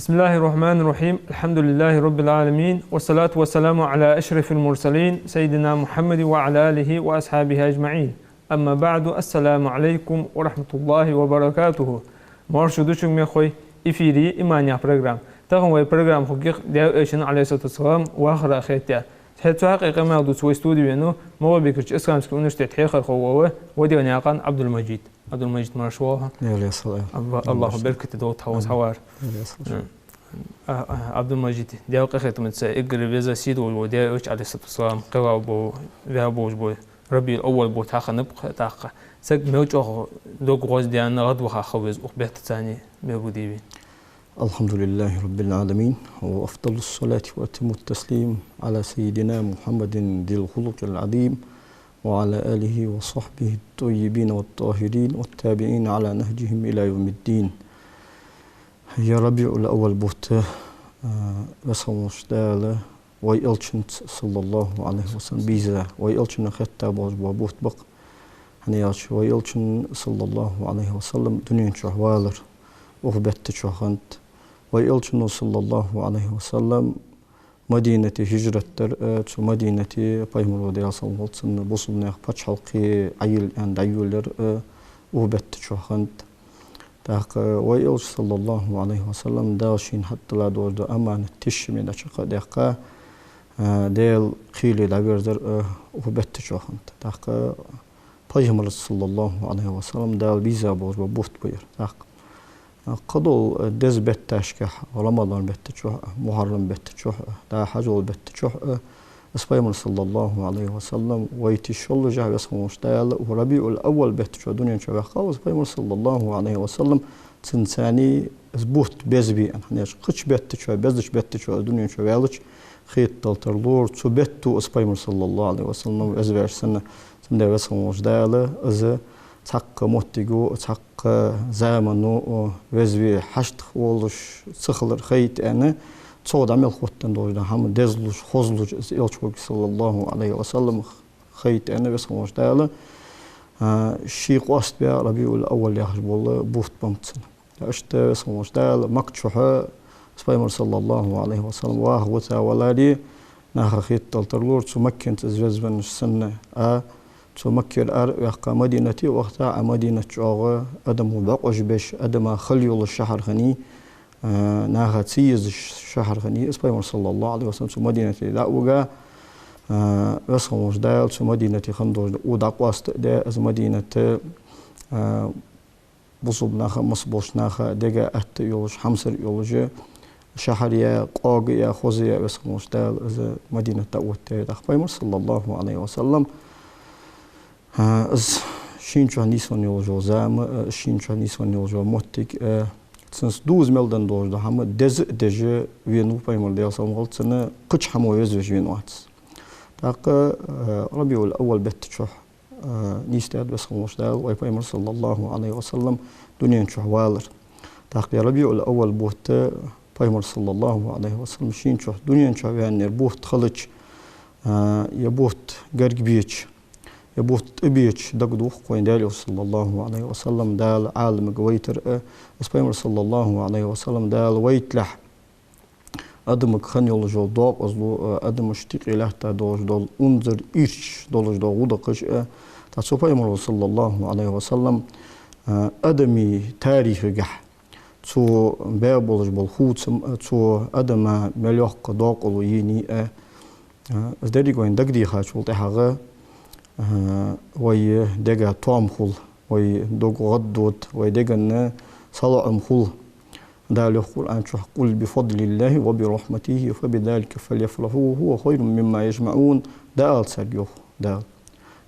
بسم الله الرحمن الرحيم. الحمد لله رب العالمين، والصلاة والسلام على أشرف المرسلين سيدنا محمد وعلى آله وأصحابه أجمعين. أما بعد، السلام عليكم ورحمة الله وبركاته. مرشدوشك مخوي إفيري إيمانيا برنامج. تغنوا برنامج حقيق دعوة إيشان عليه الصلاة والسلام وآخر أخيتها. حتى حقيقة ما أدو سوي استوديو إنه ما بيكرش إسكان سكون نشتت حقيقة خوّوه ودي نياقان عبد المجيد مرشوها. يا صلاة الله بركة دوت هوس حوار. عبد المجيد ديو قخت من سائقر بيزا سيد والوديع وش عليه الصلاة والسلام قوابو ذهبوش بو ربي الأول بو تاخ نبقى تاخ سق موج أخو دوق غوز ديان غدوها خوز أخبرت ثاني بيبو ديبين. الحمد لله رب العالمين، وأفضل الصلاة وأتم التسليم على سيدنا محمد ذي الخلق العظيم وعلى آله وصحبه الطيبين والطاهرين والتابعين على نهجهم إلى يوم الدين. يا ربيع الأول بوت وصمش دالة ويلشنت صلى الله عليه وسلم بيزا ويلشن خطة بوت بق هنياش ويلشن صلى الله عليه وسلم دنيا شهوالر وغبت شهنت ويلشن صلى الله عليه وسلم مدينة هجرة تر مدينة بايمر وديا صلى الله عليه وسلم بوصلنا باتش حلقي عيل عند عيولر وغبت شهنت تاق ويلش صلى الله عليه وسلم داشين حتى لا دور دو أمان تش من أشقاء دقة ديل خيلي لابيردر وغبت شهنت تاق بايمر صلى الله عليه وسلم دال بيزا بور بوت بير تاق قدول دز بتشكح رمضان بتشوه محرم بتشوه دا حجول بتشوه اسبايمر صلى الله عليه وسلم ويتشل جه اسمه مشتال وربيع الأول بتشوه دنيا شوه خالص اسبايمر صلى الله عليه وسلم تنساني زبوت بزبي أنا قش بتشوه بزش بتشوه دنيا شوه لش خيط تلترلور تبتو اسبايمر صلى الله عليه وسلم أزبيش سنة سنة اسمه مشتال أز تحق موتيجو تحق زمانو وزوي حشت خولش سخلر خيط أنا تصود عمل خوتن دوجنا هم دزلوش خوزلوش إلشوك صلى الله عليه وسلم خيط أنا بس مش داله شيء قاست بيا ربيع الأول يخرج والله بوت بمتسن أشت بس مش داله مكتشوها سبايمر صلى الله عليه وسلم واه ولادي ناخ خيط تلترلور تمكن تزوج من السنة تمكن يقع مدينتي وقتها مدينة شاغة أدم باقوش بش أدم خليول الشهر غني ناها تسيز الشهر غني اسبايمر صلى الله عليه وسلم مدينتي لا وجا وصموش دايل مدينتي خندوج وداقواست دا از مدينة بصوب ناخا مصبوش ناخا دقا أت يولش حمسر يولج شهر يا قاق يا خوزي يا وصموش دايل از مدينة تاوت اسبايمر صلى الله عليه وسلم از شینچو نیسون یوجو زام شینچو نیسون یوجو موتیک سنس دوز ملدن دوز ده هم دز وینو پیمال دیال سامغلت سنه قچ همو یزوج وینوات تاق ربيع الأول بتشوه نيستاد بس مش دال وي پیمال صلى الله عليه وسلم دنيا شهوالر تاق ربيع الأول بوت پیمال صلى الله عليه وسلم شینچو دنيا شهوان بوت خلج يبوت غرق بيش يبوت أبيش دقدوخ قوين دالي صلى الله عليه وسلم دال عالم قويتر اسبايمر صلى الله عليه وسلم دال ويتلح أدمك خنيول جو دوق أزلو أدم اشتقي له تا دوج دول انظر إيش دولج دول ودقش تا سبايمر صلى الله عليه وسلم أدمي تاريخ جح تو بابولج بالخوت تو أدم مليوق دوق ولو يني أزداري قوين دقدي خاش ولتحاغ وي دقا توام خول وي دوق غدود وي دقا صلاة خول دال يقول أن قل بفضل الله وبرحمته فبذلك فليفرحوا هو خير مما يجمعون دال سرجو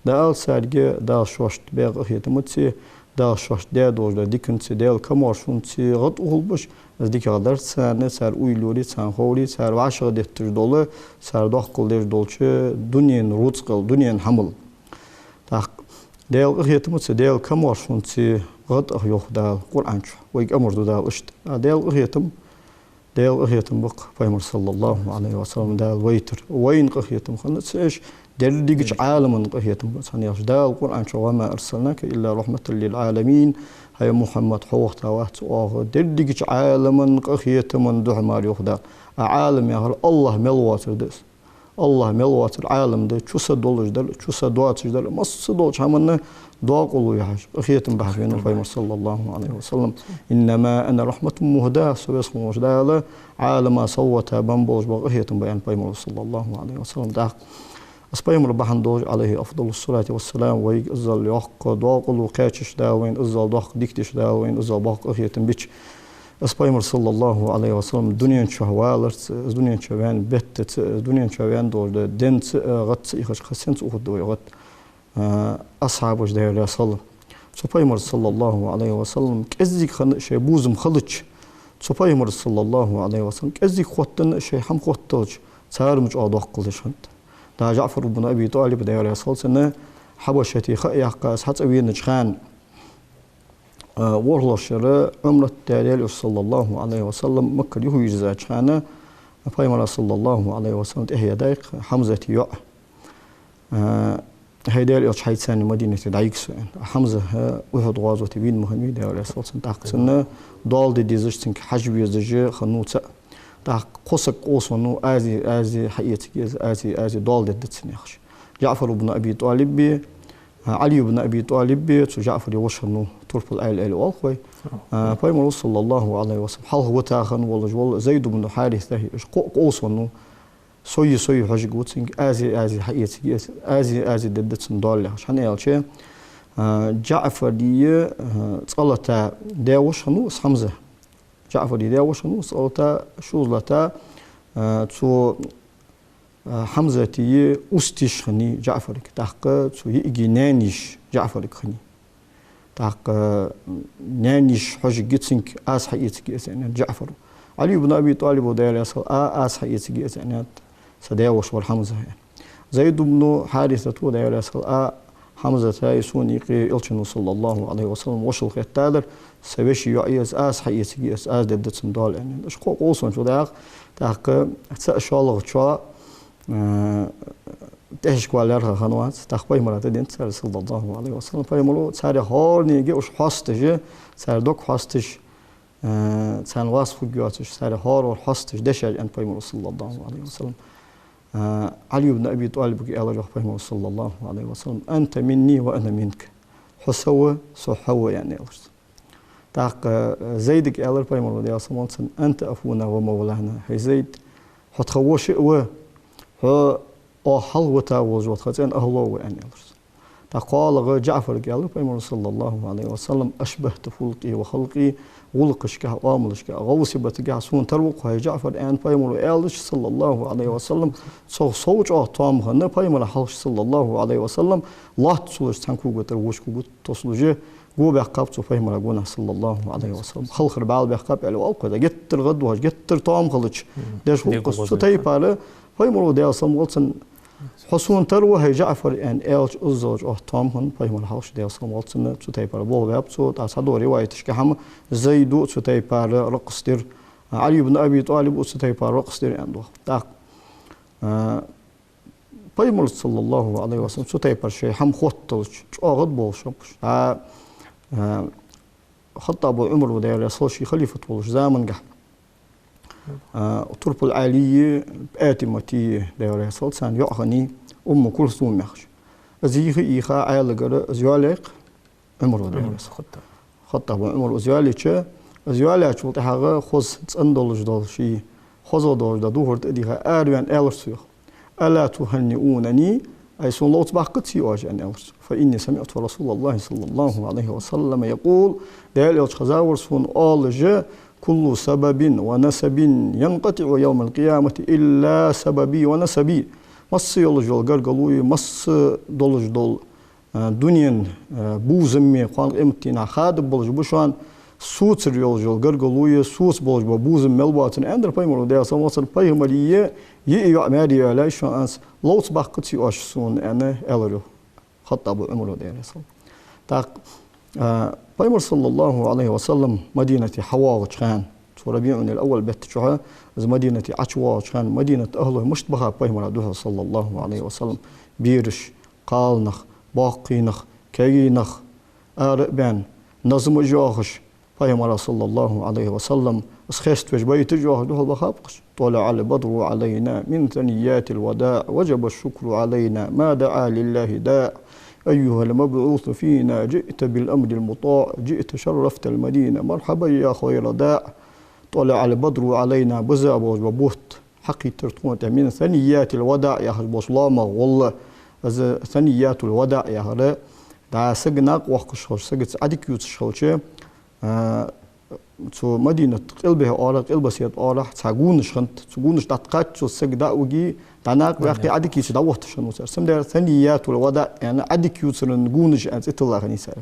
دال سرجو دال شوشت بيغ هيتمتسي دال شوشت دوج ديكنتسي دال كمارشونتسي غد أغلبش از ديك غدر سانه سر ويلوري سان خوري سر وعشق ديتر دولة سر داخل دير دولشة دنيا روتسقل دنيا حمل دال هيتمتسي دال كمارشونتسي غد أخيوخ دال قرآن شو ويك أمر دال إشت دال أخيتم بق فيمر صلى الله عليه وسلم دال ويتر وين أخيتم خلنا إيش درديج عالم قهيتم سن يجدا القرآن شو ما أرسلناك إلا رحمة للعالمين هاي محمد حوه توات أوه درديج عالم قهيتم ده ما يخدا عالم يا هل الله ملواتر دس الله ملواتر عالم ده شو سدولج ده شو سدواتش ده ما سدولج همنا دعاء قلوا يحش قهيتم بحفين الفيم صلى الله عليه وسلم إنما أنا رحمة مهداة سويس مجدا عالم صوتها بنبوج بقهيتم بيان فيم صلى الله عليه وسلم ده أسبايم ربحان دوج عليه أفضل الصلاة والسلام ويك إزال يحق دواقل وقاتش داوين إزال دواق ديكتش داوين إزال باق أخيتن بيش أسبايم صلى الله عليه وسلم دنيا شهوالرت دنيا شوان بتت دنيا شوان دوج دنت غت إخش خسنت أخد دوي غت أصحاب وجده يا صلى سبايم صلى الله عليه وسلم كأزيك خن شيء بوزم خلتش سبايم صلى الله عليه وسلم كأزيك خوتن شيء حم خوتلش صار مش أضاق قلش هنت دا جعفر بن أبي طالب دا يا صلى سنة حبشتي خيا قاس حتى أبي نجخان ورلا الشراء عمرة تالي صلى الله عليه وسلم مكة يهو يجزا جخانا فايمر صلى الله عليه وسلم إحيا دايق حمزة يوع هيدال يوش حيث سنة مدينة دايكس حمزة وحد غازوة بين مهمي دا يا صلى سنة دال دي ديزشتنك حجبي زجي خنوتا تا قصق قوسونو ازي حقيقتي ازي دول دتسنيخش جعفر بن ابي طالب علي بن ابي طالب جعفر يوشنو طرف ال والخوي فايمر صلى الله عليه وسلم حل هو تاخن ولا زيد بن حارثه قوسونو سوي حاجه قوتسنج ازي حقيقتي ازي دتسن دول عشان يالشي جعفر دي صلتا داوشنو حمزه جعفر يداوش نص أو تا شوزلتا تو حمزة تي أستيش خني جعفر تحق تو يجي نانيش جعفر خني تحق نانيش حاجة جتسنك أس حياتك إسناد جعفر علي بن أبي طالب ودايل يصل أس حياتك إسناد سداوش والحمزة زيد بن حارثة ودايل يصل حمزة يسوني قيلشن صلى الله عليه وسلم وشل خيتادر سبيشي يعيز آس حياتي آس ددت سمدال يعني إيش قوسون شو داق تاق تسأشالغ شو تهش كوالرها خنوات تاق باي مرات دين صلى الله عليه وسلم باي مرو صار هارني جي وش حاستش صار دوك حاستش صار واصف جواتش صار هار وحاستش دشج أن باي مرو صلى الله عليه وسلم علي بن أبي طالب قال له باي مرو صلى الله عليه وسلم أنت مني وأنا منك حسوة صحوة يعني تاق زيدك قال باي مرو ديا سمونسن أنت أفونا ومولانا هي زيد حتخوش و هو حلوة وجوت خزين أهلو يعني تقال جعفر قال باي مرو صلى الله عليه وسلم أشبهت فلقي وخلقي غلقش كه واملش كه غوسي بتجعسون تروق هاي جعفر أن باي مرو قالش صلى الله عليه وسلم صوج طام خن باي مرو حلش صلى الله عليه وسلم الله تصلش تنكو بتروش كو تصلجه جو بيقاب تو فهم رجونا صلى الله عليه وسلم خلق ربال بيقاب على وقت جت الغد وهج جت طعم خلش داش قصة تايب على فهم رو ده أصلا واتسن حسون تروه هي جعفر أن إلش الزوج طعم هن فهم الحوش ده أصلا واتسن تو تايب على بول بيب تو تعصدوا روايتش كهم زيدو تو تايب على رقصدر علي بن أبي طالب تو تايب على رقصدر عنده تاق فهم صلى الله عليه وسلم تو تايب على شيء هم خوتلش أغض بولشمش خط أبو عمر وداير يصل شي خليفة ولش زمن قح طرف العالية بآتمتي داير يصل سان يأخني كلثوم مخش أزيه إيخا عالق أزيالق عمر وداير يصل خط أبو عمر أزيالك أزيالك شو تحقق خص تصندلش دال شي خص دال دهور تديها أروان ألرسيخ ألا تهنئونني أي سون لوت باقتي واجن ألرس فإني سمعت رسول الله صلى الله عليه وسلم يقول دال يوش خزاور سون آلج كل سبب ونسب ينقطع يوم القيامة إلا سببي ونسبي مس يولجول غرغلوي مس دولج دول دنيا بوزمي قان امتنا خاد بولج بشان سوت يولجول غرغلوي سوت بولج بوزم ملباتن اندر بايمر دال سموسن بايمريه يعمادي على شانس لوت باقتي واش سون انا الرو خطب عمر دال تاق بايمر صلى الله عليه وسلم مدينة حواء خان ربيع الأول بتشوها از مدينة عشوا كان مدينة أهله مشتبهة بيمر دوها صلى الله عليه وسلم بيرش قالنخ باقينخ كينخ آربان نظم جاهش بيمر صلى الله عليه وسلم اسخست وش بيت جاه دوها بخابقش طلع البدر علينا من ثنيات الوداع وجب الشكر علينا ما دعا لله داع أيها المبعوث فينا جئت بالأمر المطاع جئت شرفت المدينة مرحبا يا خير داع طلع البدر علينا بزاب وبوت حقي ترتون من ثنيات الوداع يا بوسلامة والله ثنيات الوداع يا هلا دا سجناق وقش سجت عديك يوتشلشة تو مدينة قلبها أورق قلبسيت أورق تساقونش خنت تساقونش تتقات شو سجدا وجي تناق وياقي عديك يسدوت شنو صار سمدر ثنيات الوداع يعني عديك يوتشلن نقونش أنت إطلاع غني سار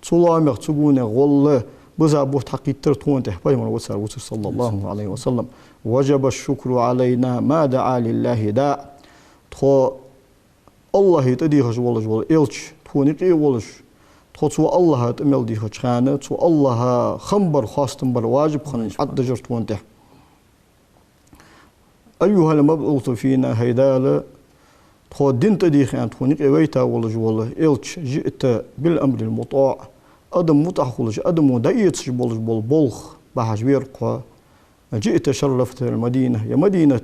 تسلامك تساقونه والله بزابوت حقي ترتون تحبي من وصل صلى الله عليه وسلم وجب الشكر علينا ما دعا لله داع تو الله تديهش والله جوال إلش تونيقي والش تو الله تمل ديه خانه تو الله خمبر خاصتم بر واجب خن عد جرت وانته أيها المبعوث فينا هيدال تو دين تديخ أن تونيقي ويتا والله جوال إلش جئت بالأمر المطاع أدم متأخلش أدم دايتش بول بولخ بحجبير قا جئت شرفت المدينة يا مدينة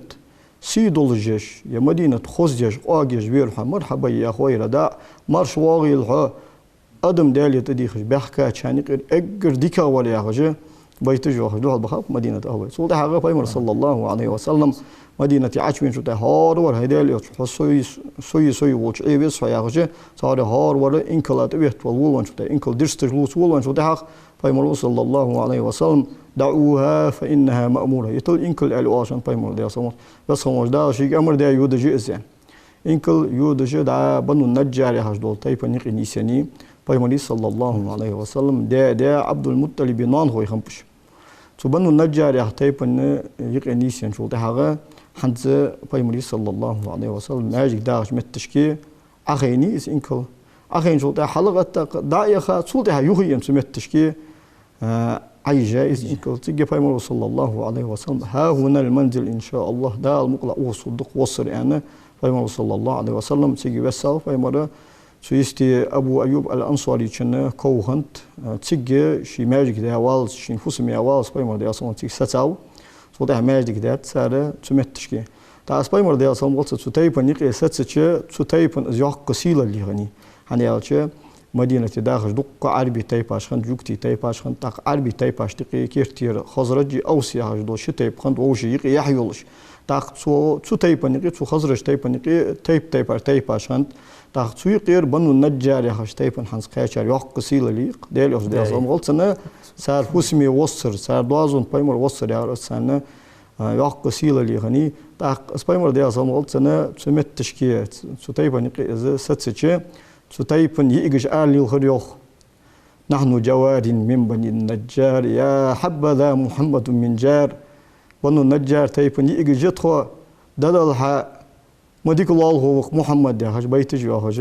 سيدول الجيش يا مدينة خوزجيش آجيش بيرها مرحبا يا خوير دا مرش واغيلها أدم دالي تديخش بحكا تشانيق أجر ديكا ولا يخجه بيتجوا خجلوها البخاف مدينة أهوي سولتها حقا بيمر صلى الله عليه وسلم مدينة عشوين شو تهار ور هيدال سوي وش إيبس فياخجه صار هار ور إنكلات بيت والولون شو ته إنكل درست جلوس والولون شو تحق بيمر صلى الله عليه وسلم دعوها فإنها مأمورة يتول إنكل الواشن بيمر ده صمت بس هم ده شيء أمر ده يود جئزين إنكل يود جدا بنو النجار يهجدول تيب نيق نيساني بيمر صلى الله عليه وسلم ده عبد المطلب نان هو يخمبش تو بنو النجار يهتيب نيق نيسان شو تحقه حنز بيمر صلى الله عليه وسلم ماجيك داش متشكي أخيني إس إنكل أخين شو ده حلقة دايخة شو ده يوهي يمس متشكي أي جائز إنكل تيجي بيمر صلى الله عليه وسلم ها هنا المنزل إن شاء الله ده المقلع وصدق وصر أنا بيمر صلى الله عليه وسلم تيجي بس بيمر سويستي أبو أيوب الأنصاري كنا كوهنت تيجي شي ماجيك ده والز شي فوسمي والز بيمر ده أصلا تيجي ستاو so da magic dat sare tsumetishke da as paimor de asam gotsa tsutaypan niqe satsache tsutaypan azyoq qasila ligani hani alche madinati dakhsh duqqa arbi taypash khan jukti taypash khan taq arbi taypash tiqi kirtir khazraji awsiya hajdo shi tayp khan oshi yiqi yahyolish taq tsutaypan niqe tsu khazraj taypan niqe taypash khan taq tsuyqir banu najjar yahash taypan hans qaychar yoq qasila liq del os de asam gotsana صار فوسمي وصر صار دوازون بايمر وصر يا رسالنا يعق سيلة اللي غني تاق اسبايمر ديا صامولت سنة سمت تشكيه ستايبن إذا ستسجى ستايبن ييجش آل الخريوخ نحن جوار من بني النجار يا حبذا محمد من جار بنو النجار تايبن ييجش جتخو دلالها مديك الله هو محمد يا هج بيتج يا هج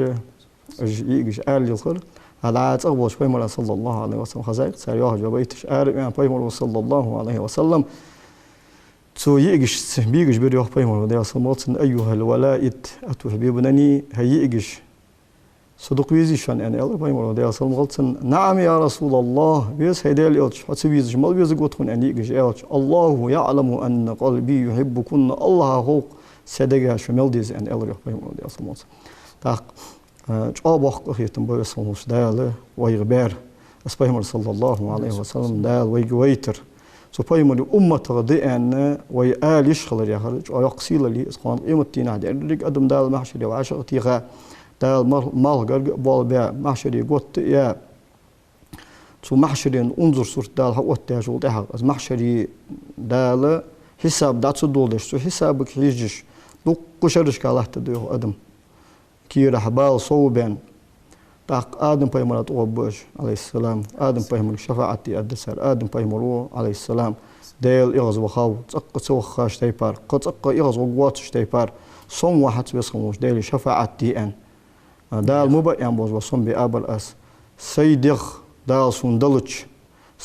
ييجش آل الخر هذا أغبوش بيمر صلى الله عليه وسلم خزايق سيوه جبيتش آرب يعني بيمر صلى الله عليه وسلم تو ييجش بيجش بريوه بيمر ده صمت أيها الولائد أتحبيبنني هيجش صدق ويزيشان يعني الله بيمر ده صمت نعم يا رسول الله بيس هيدال يلش حتبيز جمال بيز قطون يعني ييجش يلش الله يعلم أن قلبي يحبكن الله هو صدقها شمال ديز يعني الله بيمر ده صمت تاق جابوخ قيتم بيسموش دال ويغبر اسبايمر صلى الله عليه وسلم دال ويجويتر سبايمر أمة غدئن ويآل يشغل يخرج ويقصيل لي اسقان قيمتين عاد ريق ادم دال محشري وعشقتي غا دال مال غرق بول بيع محشري قوت يا سو محشري انظر صورت دال حقوت تاجو ده از محشري دال حساب داتو دولش سو حسابك يجش دو قشرش كالله تدو ادم كير حبال صوبان تاق آدم بيمرات أوبش عليه السلام آدم بيمر شفاعتي أدسر آدم بيمرو عليه السلام ديل إغز وخاو تق سوخاش تيبار قد تق إغز وقواتش تيبار صوم واحد بيسخموش ديل شفاعتي أن دال مبا ينبوز وصوم بأبل أس سيدخ دال سندلج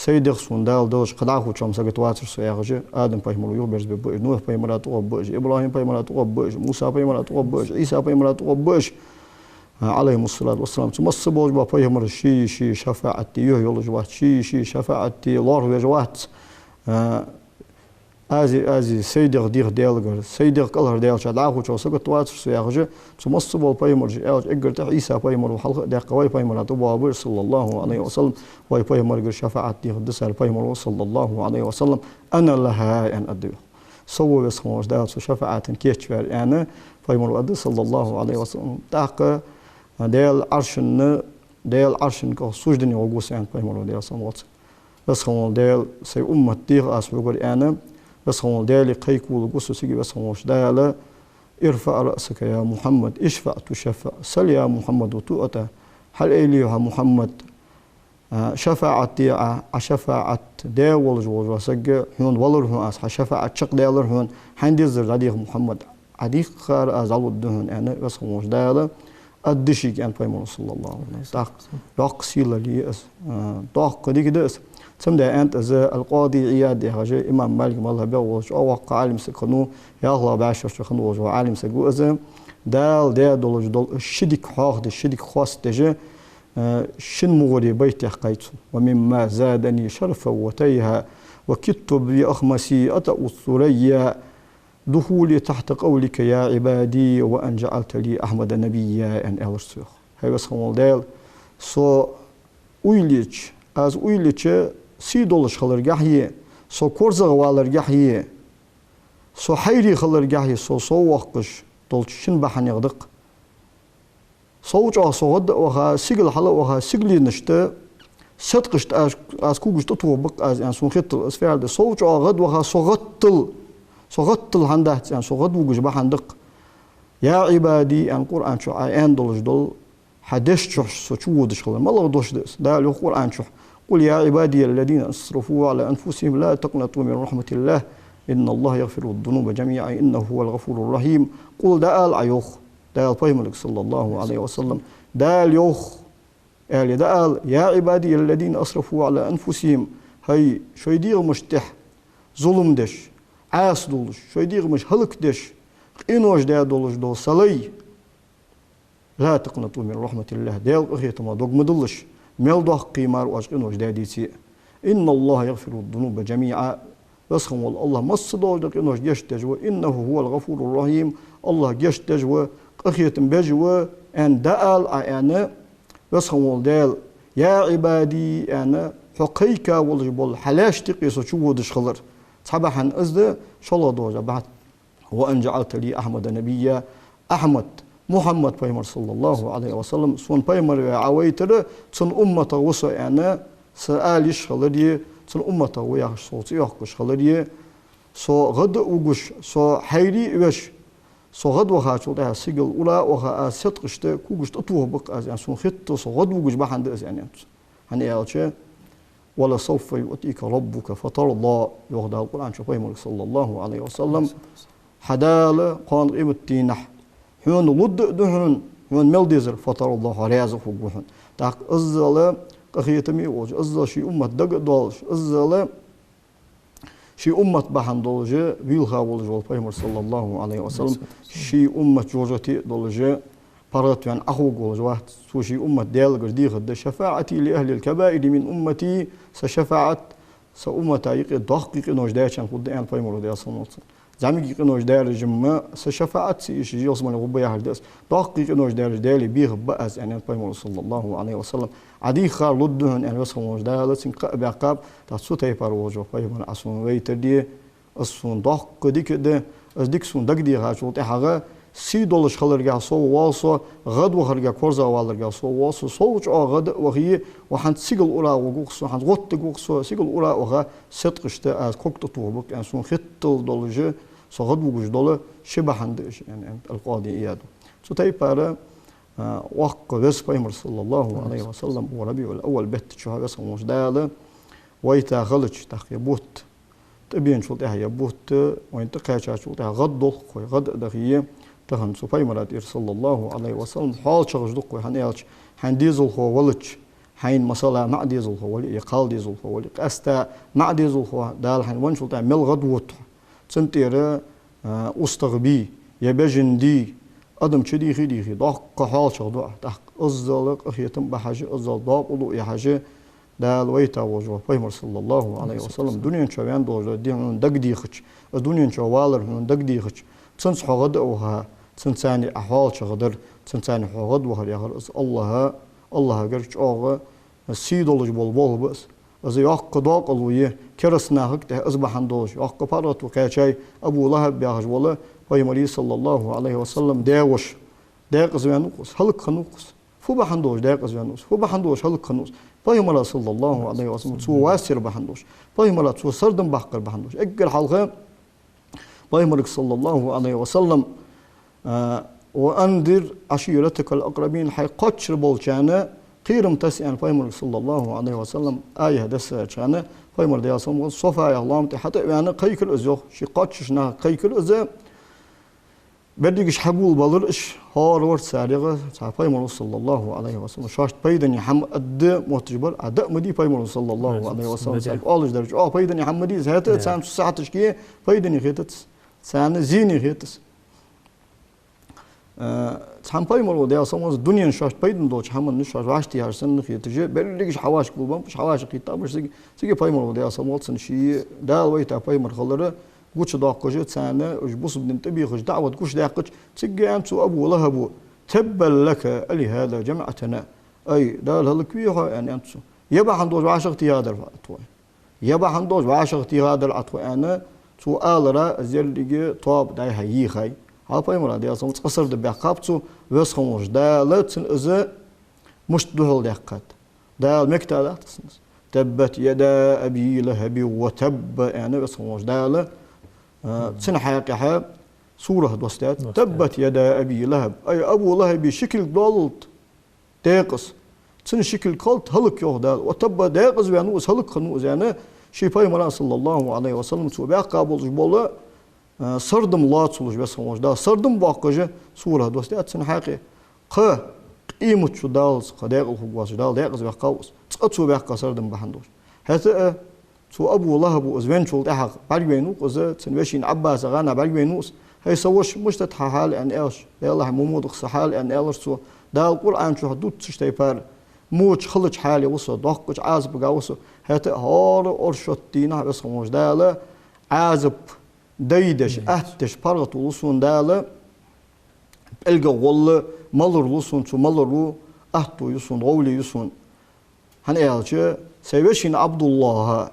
سيدق سون دال دوش قدعه وشام سقط واتر سياغج آدم بيمر يوبرز ببوج نوح بيمرات وبوج إبراهيم بيمرات وبوج موسى بيمرات وبوج عيسى بيمرات وبوج عليهم الصلاة والسلام ثم الصبوج بيمر شي شفاعتي يولج واحد شي شفاعتي لار وجوات أزي سيدق دير ديالجر سيدق كلر ديال شدعه وشام سقط واتر سياغج ثم الصبوج بيمر إجرت عيسى بيمر وحلق دق واي بيمرات وبابر صلى الله عليه وسلم واي بيمر شفاعت دي دسال بيمر صلى الله عليه وسلم أنا لها أن أدعو سوى بسموش دال شفاعت كيتش فر أنا بيمر أدعو صلى الله عليه وسلم تاق ديال عرشن كه سجدني وجوس أن بيمر ديال سموت بس هم ديال سي أمة دير أسبوعر أنا بس هم ديال قيكول جوس سيجي بس هموش ديال ارفع رأسك يا محمد اشفع تشفع سل يا محمد وتؤتى هل إليها محمد شفاعتي شفاعت داول جوج وسج هون ولره أس شفاعت شق داولر هون هنديز راديق محمد عديق خار أزال الدهن أنا بس هموش داله الدشيك أن بيمون صلى الله عليه وسلم داق سيلا لي أس داق ديك دس سمدا أنت از القاضي عياد هجا إمام مالك مالها بيوش أو وقع عالم سكنو يا الله بعشر شخنو وجو عالم سكو از دال دولج دول الشديك حاخد الشديك خاص تجا شن مغري بيت حقيت ومما زادني شرفا وتيها وكدت بأخمسي أتأ الثريا دخولي تحت قولك يا عبادي وأن جعلت لي أحمد نبيا أن أرسل هاي بس خمول دال سو ويليتش از ويليتش سي دولش خلر جاهية سو كورزا والر جاهية سو حيري خلر جاهية سو وقش دولشين بحن يغدق صوت صوت وها سجل حلا وها سجل نشته صدقشت از كوجش تطوبق از يعني سونخت اسفعل صوت غد وها صغتل هنده يعني صغت وجش بحندق يا عبادي ان قران شو ان دولش دول حدش شو ودش خلا ما الله دوش ده القران شو قل يا عبادي الذين اسرفوا على انفسهم لا تقنطوا من رحمه الله ان الله يغفر الذنوب جميعا انه هو الغفور الرحيم قل دال عيوخ دال بيملك صلى الله عليه وسلم دال يوخ دال يا عبادي الذين اسرفوا على انفسهم هي شو يدير مشتح ظلم دش عاس دولش شو يدير مش هلك دش إنوش دال دولش دول صلي لا تقنطوا من رحمة الله دال أخيط ما دوق مدلش ميل دوق قيمار واش إنوش داديتي إن الله يغفر الذنوب جميعا بس الله مص دولك إنوش يشتجوا إنه هو الغفور الرحيم الله يشتجوا أخيط بجوا أن دال أنا بس دال يا عبادي أنا حقيقة والجبل حلاش تقيسو شو دش خلر صباحا أزد شلا دوجا بعد وأن جعلت لي أحمد نبيا أحمد محمد بيمر صلى الله عليه وسلم سون بيمر عويتر سون أمة وصى أنا سأليش خلدي سون أمة وياش صوت يحكش خلدي سو غد وجش سو حيري وش سو غد وخاشوا ده سجل ولا وخا ستقشت كوجشت أطوه بق يعني سون خط سو غد وجش بحند يعني هني ولا سوف يؤتيك ربك فترضى يغدى القرآن شوف يمرك صلى الله عليه وسلم حدال قان قيمتي نح هون لد دهن هون ملديزر فترضى هريازه فوقهن تاك أزل قخيتمي وج أزل شي أمة دق دولش أزل شي أمة بحن دولج ويلها ولج والبيمر صلى الله عليه وسلم شي أمة جوجتي دولج برات يعني أخوك وجوات سوشي أمة ديال قردي غد شفاعتي لأهل الكبائر من أمتي سشفاعت سأمتا يقي دقيق نوش دايش عن قد أن بيمر ديال صنوت زعمي يقي نوش داير جمع سشفاعت سيش جيوس من غبا يحل داس دقيق نوش داير ديالي بيغ بأس أن بيمر صلى الله عليه وسلم عدي خار لدهن أن وصل نوش داير سنقا بعقاب تاسو تيبار وجو بيمر أسون ويتر دي أسون دق ديك ده أزديك سون دق دي غاشوت حاجة سي دولش خلرجع صو واصو غد وخرجع كورزا والرجع صو واصو صوج غد وهي وحن سيجل أورا وجوكسو حن غط جوكسو سيجل أورا وها ستقشت از كوكت طوبك يعني سون خطل دولج سو غد وجوج دول شبه عندش يعني القاضي إياده سو تيبارة وق بس بيمر صلى الله عليه وسلم وربيع الأول بيت شو بس مش داله ويتا غلش تخيبوت تبين شو ده يبوت وين تقاشا شو ده غد غد دخيه تهن سو بيمرات صلى الله عليه وسلم حال شغش دقوي هنيالش هنديزل هو ولج حين مسألة معدي زلخو ولي يقال دي زلخو ولي قاستا معدي زلخو دال حين وان شلتا مل غدوت تنتير أستغبي يبجندي أدم شدي خدي خي دق حال شغدو دق أزلق أخيتم بحاجة أزل ضاب ولو يحاجة دال ويتا وجو بيمر صلى الله عليه وسلم دنيا شوان دوجو دين دق ديخش الدنيا شوالر من دق ديخش تنس حغد أوها تنساني أحوال شغدر تنساني حغد وهر يغر الله قرش أوغا سيدولج بول بس از ياق داق الويه كرسنا حق ده أصبحن دوج ياق بارات وكاشي أبو لهب بياج ولا بيمر صلى الله عليه وسلم داوش داق زوانوس هلك خنوس فو بحندوش داق زوانوس فو بحندوش هلك خنوس بيمر صلى الله عليه وسلم تو واسر بحندوش بيمر تو سردم بحقر بحندوش اجل حلقه بيمر صلى الله عليه وسلم وأنذر عشيرتك الأقربين حي قتشر بولشانه قيرم تسأل بيمر صلى الله عليه وسلم آية دسة شانه بيمر ديا صلى صفا يا الله حتى يعني قيكل أزوج شي قتشنا قيكل أزا بديش حبول بالرش هارورد سارقة بيمر صلى الله عليه وسلم شاشت بيدني حم أد متجبر أداء مدي بيمر صلى الله عليه وسلم أولش درج بيدني حمدي زهت سان ساعة تشكيه بيدني خيتت سان زيني خيتس تحم بيمر وديا صموز دنيا شاشت بيدن دوش حمن نشاش واشتي هرسن خيتجي بلديش حواش قلبهم مش حواش خيتابش سيجي بيمر وديا صموز سنشي دال ويتا بيمر خلره قوش داقجة سنة وجبص بننتبه خش دعوة قوش داقج تجي أنت أبو لهب تبا لك ألي هذا جمعتنا أي دال هالكويها يعني أنت يبا حندوج وعشرتي هذا العطوة يبا حندوج وعشرتي هذا العطوة أنا سؤال را زلقي طاب داي هي خي هابا يمر دي أصلا تقصر دبي قابتو وسخموش دال تن إذا مش دهل دقت دال مكتالات تبت يدا أبي لهب وتب يعني وسخموش دال تن حقيقة سورة دوستات تبت يدا أبي لهب أي أبو لهب شكل ضلت داقص تن شكل قلت هلك يهدال وتب داقص وينوس هلك خنوس يعني شي بيمر صلى الله عليه وسلم تو بقابل جبوله سردم لا تسولش بس خموش دا سردم باقجة سورة دوستات تن حقيقة قيمة شو دالس قداق الخواص دال داقص بقاوس تقطو بقى سردم بحندوش هذا تو أبو لهب وزوين شو تحق بعدينو قزة تنوشين عباس غانا بعدينوس هي سوش مش تتحال أن إيش يلا محمود خصحال أن إيش سو دا القرآن شو حدود تشتي بار موج خلج حالي وصو ضحك عازب جاوسو هتا هار أرشد دينا بس خموش داله عازب ديدش أهتش برغت وصون داله الجو والله ملر وصون شو ملرو أهتو يصون غولي يصون هن إيش سيوشين عبد الله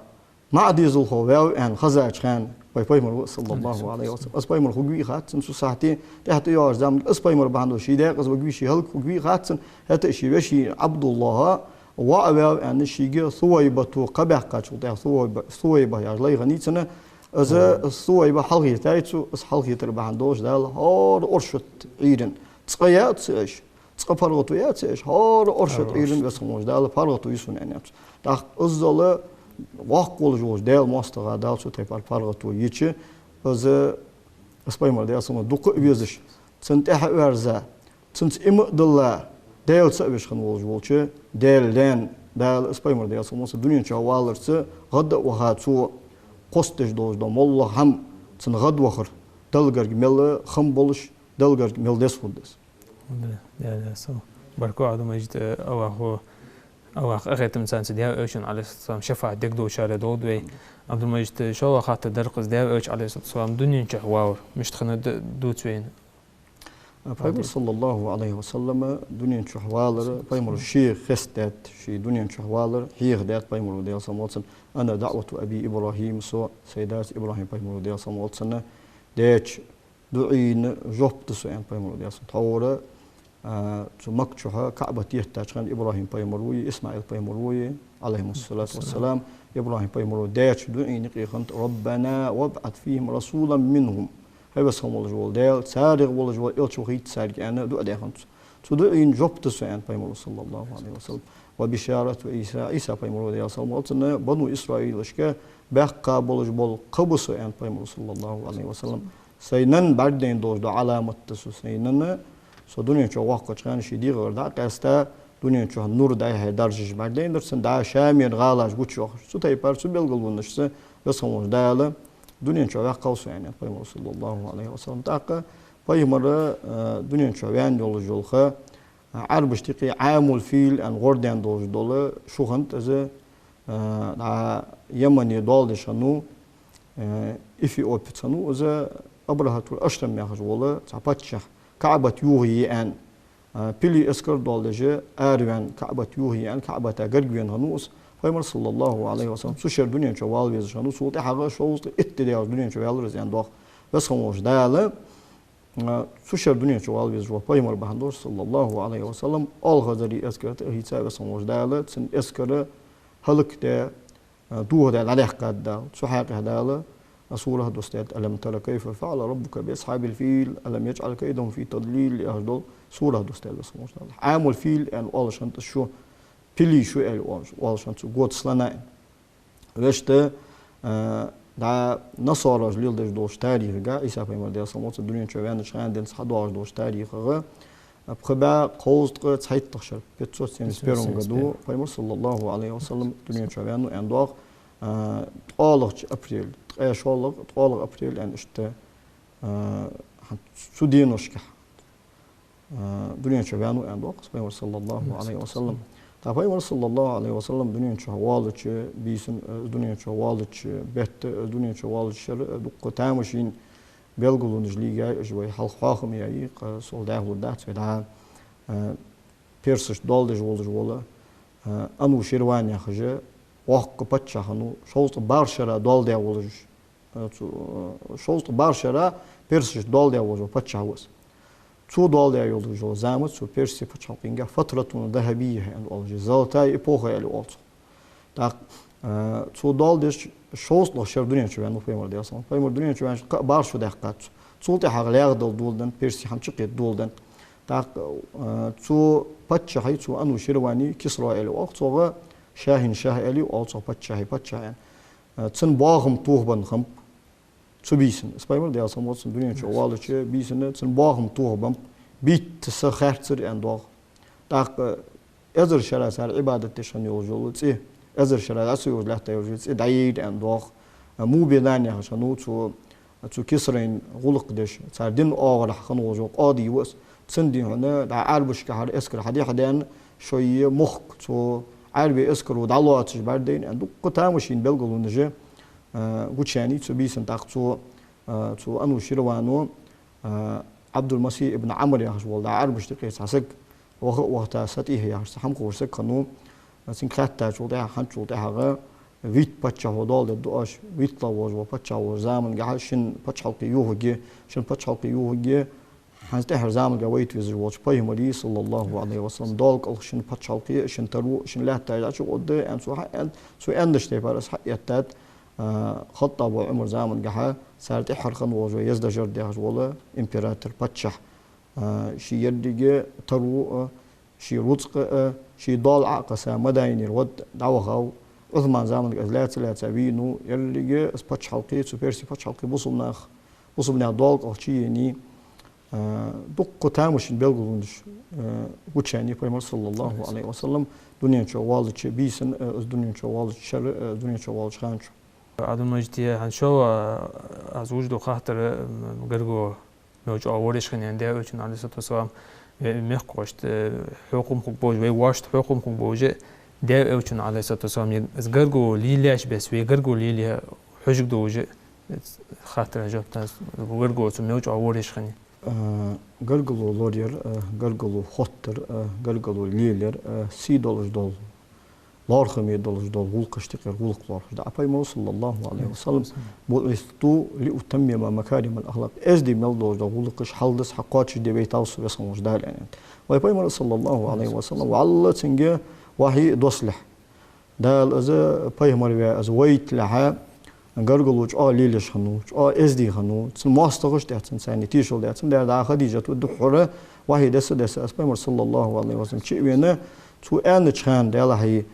ما عدي زلخو وياو أن خزاج خان بيمر صلى الله عليه وسلم أسبيمر خوجي خاتن سو ساعتين تحت يار زمان أسبيمر بعندو شيء ده قصب خوجي شيء هل خوجي خاتن هتا شيء وشي عبد الله وياو أن شيء ثويبة تو قبح كاتشو ده ثويبة يا الله غنيتنا إذا ثويبة حلقي تايتو أس حلقي تربح عندوش ده هار أرشد عيدن تقيات إيش تقفرغتو يات إيش هار أرشد عيدن بس خموش ده فرغتو يسون يعني ده أزله وقت جوج دال ماستغا دال شو تيبار فارغتو يجي از اسبايمر دال سما دوق بيزش تنتح ورزا تنت ام دلا دال سبش خن وجولچه دال لان دال اسبايمر دال سما دنيا چاوالرس غد وهاتو قوستج دوج دو والله هم تن غد وخر دلگر مل خم بولش دلگر مل دس فودس لا سو بركو عدو مجد او اخيت انسان سديا اوشن عليه الصلاه والسلام شفاعه دقدو شاره دود وي عبد المجيد شو خاطر درقز ديا اوش عليه الصلاه والسلام دنيا واو مش تخنا دوت وين بيمر صلى الله عليه وسلم دنيا شحوالر بيمر الشيخ خستات شي دنيا شحوالر هي غدات بيمر ديا صموتن انا دعوه ابي ابراهيم سو سيدات ابراهيم بيمر ديا صموتن ديتش دعين جوبت سو ان بيمر ديا صتوره تو مكشها كعبة تيهتاج إبراهيم بيمروي إسماعيل بيمروي عليهم الصلاة والسلام إبراهيم بيمروي داش دعين قيخنت ربنا وابعث فيهم رسولا منهم هاي بس هم الجوال دال سارق ولا جوال إلشو خيت سارق أنا دو أديخنت تو دعين جبت سوين بيمرو صلى الله عليه وسلم وبشارة عيسى بيمرو دال صلى الله عليه وسلم بنو إسرائيل إشكا بقى بولج بول قبو سوين بيمرو صلى الله عليه وسلم سينن بعدين دوج دو علامة تسو سينن سو دنيا شو واقع كان شيء دير غير ده كاستا دنيا شو النور ده هي درجة بعدين درسن ده شامير غالاش قوتشوخ سو تايبار سو بيلقل ونشسه بس هم داله دنيا شو قوس يعني پیغمبر صلى الله عليه وسلم تاقه پیغمبر دنيا شو يعني جولخه عرب اشتقي عامل فيل ان غردان دول شو خنت از يمني دول شنو إثيوبيا تنو إذا أبرهة الأشرم يخرج ولا تعبتش كعبة يوهي أن بيلي إسكر دولجة أروان كعبة يوهي أن كعبة تجربين هنوس فيمر صلى الله عليه وسلم سوشر دنيا شوال بيز هنوس وده حاجة شوز اتداع دنيا شوال رز يعني داخ بس خموش داله سوشر دنيا شوال بيز فيمر بهندور صلى الله عليه وسلم أول غزري إسكر هي بس خموش داله سن إسكر هلك ده دوه ده عليه قد ده سحاق هذا سورة دوستات ألم ترى كيف فعل ربك بأصحاب الفيل ألم يجعل كيدهم في تضليل لأهدول سورة دوستات بس مش عام الفيل أن الله شنت شو بلي شو الله شنت قوت سلنا رشته دا نصارى جليل ده دوش تاريخ جا إيسا في مرديا سموت الدنيا شويان شان دين صحدوا دوش تاريخ غا بخبا قوست قد صحيح تخشر بتشوت سين سبيرون قدو فيمر صلى الله عليه وسلم الدنيا شويان وأن دوغ طالق أبريل شغل طالق أبريل أن إشته سودينوش كح دنيا شويان وأن دوغ فيمر صلى الله عليه وسلم فيمر صلى الله عليه وسلم دنيا شوالش بيسن دنيا شوالش بيت دنيا شوالش شر دق تامشين بيلقلون جليجا جوي حلق حاخم يعيق صلداه ودات فدا بيرسش دالدج ولا أنو شيروان يخجه وقت بتشا هنو شوط بارشرا دالدة ولج شوط بارشرا بيرسش دالدة ولج بتشا وس تو دالدة يولج زامت سو بيرسي بتشا قينجا فترة ذهبية يعني ولج زالتاي إبوخة يعني ولج تا تو دالدش شوط لشر دنيا شو يعني فيمر دياسون فيمر دنيا شو يعني بارشو دقات صوتي حغليغ دولدن بيرسي حمشقيت دولدن تا تو بتشا هي تو أنو شيرواني كسرى يعني وقت صغا شاهين شاه إلي وألصق بتشاه يعني تسن باغم توهبن خم تبيسن اسبايمر ده أصلا واتسن دنيا شو والش بيسن تسن باغم توهبن بيت تسخرتر أندوغ تاق أزر شرع سر عبادة تشان يوجول تسي أزر شرع أسيو له تيوجول تسي دايد أندوغ مو بيداني عشانو تو كسرين غلق دش سر دين آغر حقن وجوق آدي وس تسن دي هنا دا عربش كهر إسكر حديان شوية مخ تو عربي اسكر ودعواتش بعدين عندو قتامشين بلغلو نجا قوتشاني تو بيسن تاقتو تو انو شيروانو عبد المسيح ابن عمرو يا حول دا عربش تقيس حسك وقت ساتيه يا حمق ورسك كنو سين خاتا جو دا حنچو دا هغه ويت باتشا هودال دوش ويت لاوج وباتشا زامن غاشن باتشالقي يوهجي شن باتشالقي يوهجي حنته هر زمان جويت ويزر واتش بايمري صلى الله عليه وسلم دالك ألشين بتشالقي شن ترو شن له تاج شو قد أن سو أندش تبارس حقيقة خط أبو عمر زمان جها سارت حرقن وجو يزدجر ده ولا إمبراطور بتشح شي يدقي ترو شي رزق شي دال عقسا مداين الود دعوة عثمان زمان جزلات لا تبينو يلقي بتشالقي سوبرسي بتشالقي بوصلنا دالك ألشيني دق تامشين بلغلونش وچاني پیغمبر صلى الله عليه وسلم دنيا شوالش بيسن دنيا شوالش شر دنيا شوالش خانش عبد المجيد هنشو از وجود خاطر گرگو موج آورش خننده üçün علیه السلام مخقشت حکم خوب بوج و واشت حکم خوب بوج ده üçün علیه السلام از گرگو لیلیش بس و گرگو لیلی حجق دوج خاطر جاب تاس گرگو تو موج آورش خنی گرگلو لورير گرگلو خوتر گرگلو ليلر سي دولج دول لارخمي دولج دول غلقشتقر غلق لارخ دا أبي صلى الله عليه وسلم بولستو لأتمم مكارم الأخلاق أزدي مل دولج دول غلقش حلدس حقاتش دي بيتاوس بسموش دال يعني وأبي صلى الله عليه وسلم وعلى تنجى وحي دوسلح دال أزا بيمر ويا ويت لها گرگلوچ لیلش خنوچ ازدی خنو تن ماستغش دهتن سانی تیشول دهتن در خدیجه تو دحره وحی دست اسپیمر صلی الله علیه وسلم چی وینه تو ان چند دل هی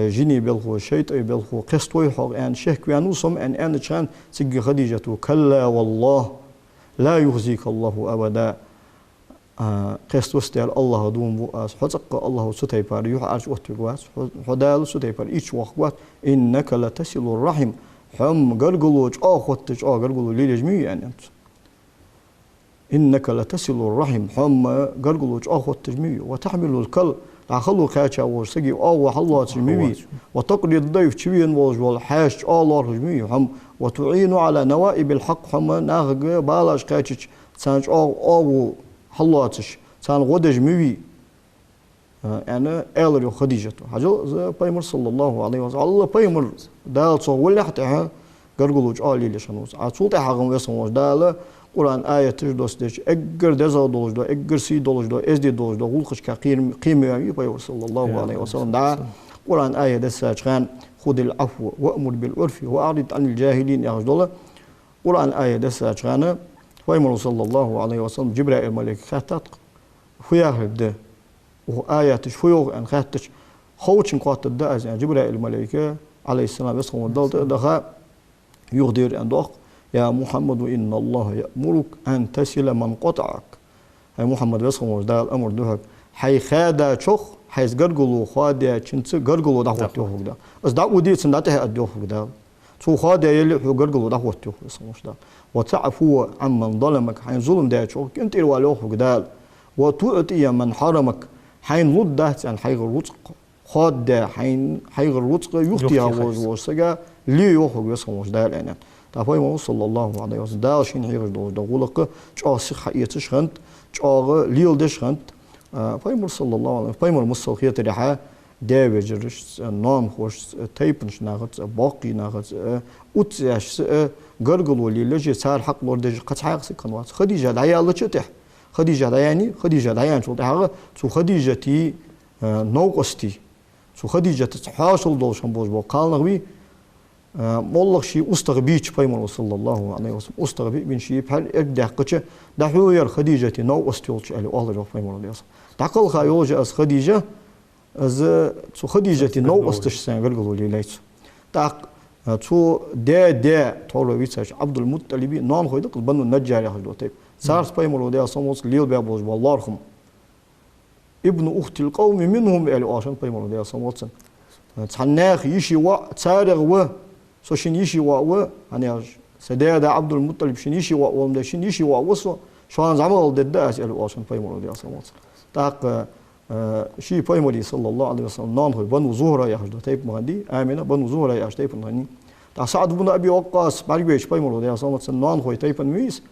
جنی بالخو شیط بالخو قستوی حق ان شک وینو سم ان چند سگ خدیجه تو کلا والله لا يخزيك الله ابدا قست وستال الله دوم بواس حزق الله ستي بار يح عرش وتقواس حدال ستي بار إيش وقوات إنك لتصل الرحم هم قرقلوج خدتش قرقلو لي جميع يعني أنت إنك لتصل الرحم هم قرقلوج خدتش مية وتحمل الكل عخلو خاتشا وسقي وحلوات جميع وتقضي الضيف تشوين والحاش الله جميع هم وتعين على نوائب الحق هم ناخذ بالاش خاتش سانج حلواتش سان غدج ميوي يعني ألري خديجة حاجة بيمر صلى الله عليه وسلم الله بيمر دال صو ولا حتى قرقلوج لي شنوس عطولت حقهم وسموش دال قرآن آية تجدوس دش أجر دزا دولج دو أجر سي دولج دو إزدي دولج دو غلقش قيمة يعني بيمر صلى الله عليه وسلم دا قرآن آية دساج خان خذ العفو وأمر بالعرف وأعرض عن الجاهلين يا رجل قرآن آية دساج خان بيمر صلى الله عليه وسلم جبرائيل الملك خاتت فيها ده وآيات شوية أن خاتش خوتش قات الدأز يعني جبرائيل الملائكة عليه السلام يسخن الدولة دخا يقدر أن دق يا محمد إن الله يأمرك أن تصل من قطعك يا محمد يسخن ده الأمر ده حي خادا شخ حيث قرقلو خادا شنت قرقلو دعوة يوفق ده بس دعوة دي سنته أديوفق ده شو خادا يلي هو قرقلو دعوة يوفق اسمه ده وتعفو عمن ظلمك حين ظلم ده شو كنت يروالوفق ده وتؤتي من حرمك حين لدت عن حيغ الرزق خاد حين حيغ الرزق يختيها وسجا لي يوخو يسموش ده الآن تعرفوا صلى الله عليه وسلم ده شين حيغ ده غلق جاء صح يتش خنت جاء ليل دش خنت فيمر صلى الله عليه وسلم فيمر مستوخية تريحة ده بجرش نام خوش تيبنش ناقص باقي ناقص أتياش قرقل ولي لجي سار حق لوردج قد حاق سكنوات خديجة دعيا الله تشتح خديجة دعياني خديجة دعيان شو تحقق شو خديجة تي نوقستي شو خديجة تحاصل دول شنبوز بقال نغبي والله شيء أستغبيش بيمر صلى الله عليه وسلم أستغبي من شيء بحال إقدح قتش دحوير خديجة نوقستي ولش على الله جو بيمر عليه وسلم تعقل خايوجة أس خديجة أز شو خديجة نوقستش سان قرقلوا لي ليش تعق شو دا تولو ويتش عبد المطلب نام خويدك بنو النجار يا طيب سارس بيمر عليه وسلم ليل بيبوز والله رحم ابن أخت القوم منهم يعني عشان بيمر عليه وسلم تحناخ يشي تسارغ و سوشين يشي و يعني سداد عبد المطلب شين يشي و شين يشي وصو شان زعمل ضد أسأل عشان بيمر عليه وسلم تاق شي بيمر صلى الله عليه وسلم نام بنو زهرة يا حجة طيب مغني آمنة بنو زهرة يا طيب مغني تاع سعد بن أبي وقاص بعرفش بيمر عليه وسلم نام طيب ميس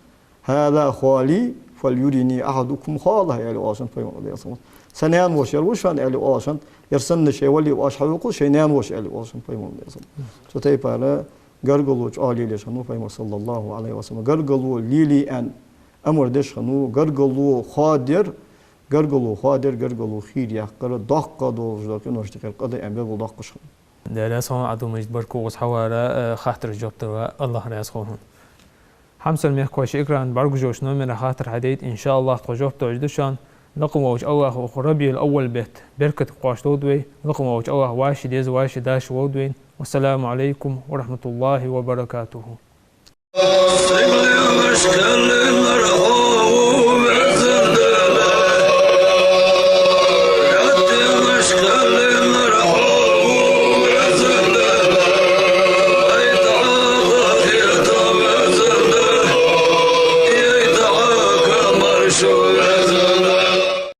هذا خالي فليريني أحدكم خاله يعني عشان بيمر عليه وسلم سنان وش يروش عن علي عشان يرسلنا شيء ولي واش حيقول شيء نان وش علي عشان بيمر عليه وسلم فتيب على قرقلوج ليلي شنو بيمر صلى الله عليه وسلم قرقلو ليلي أن أمر دش شنو قرقلو خادر قرقلو خير يحقر دقة دوج لكن واشتغل قضي أم بيقول دقة شنو ده لا سون عدو مجد بركو وصحوارا خاطر جبتوا الله راسخوهم حمس الميخكوش إكران برق جوش نومنا خاطر حديد إن شاء الله تجوبتوا عجدشان لقم ووج أوه ربي الأول بيت بركة قواش دودوي لقم ووج أوه واشي ديز واشي داش وودوين والسلام عليكم ورحمة الله وبركاته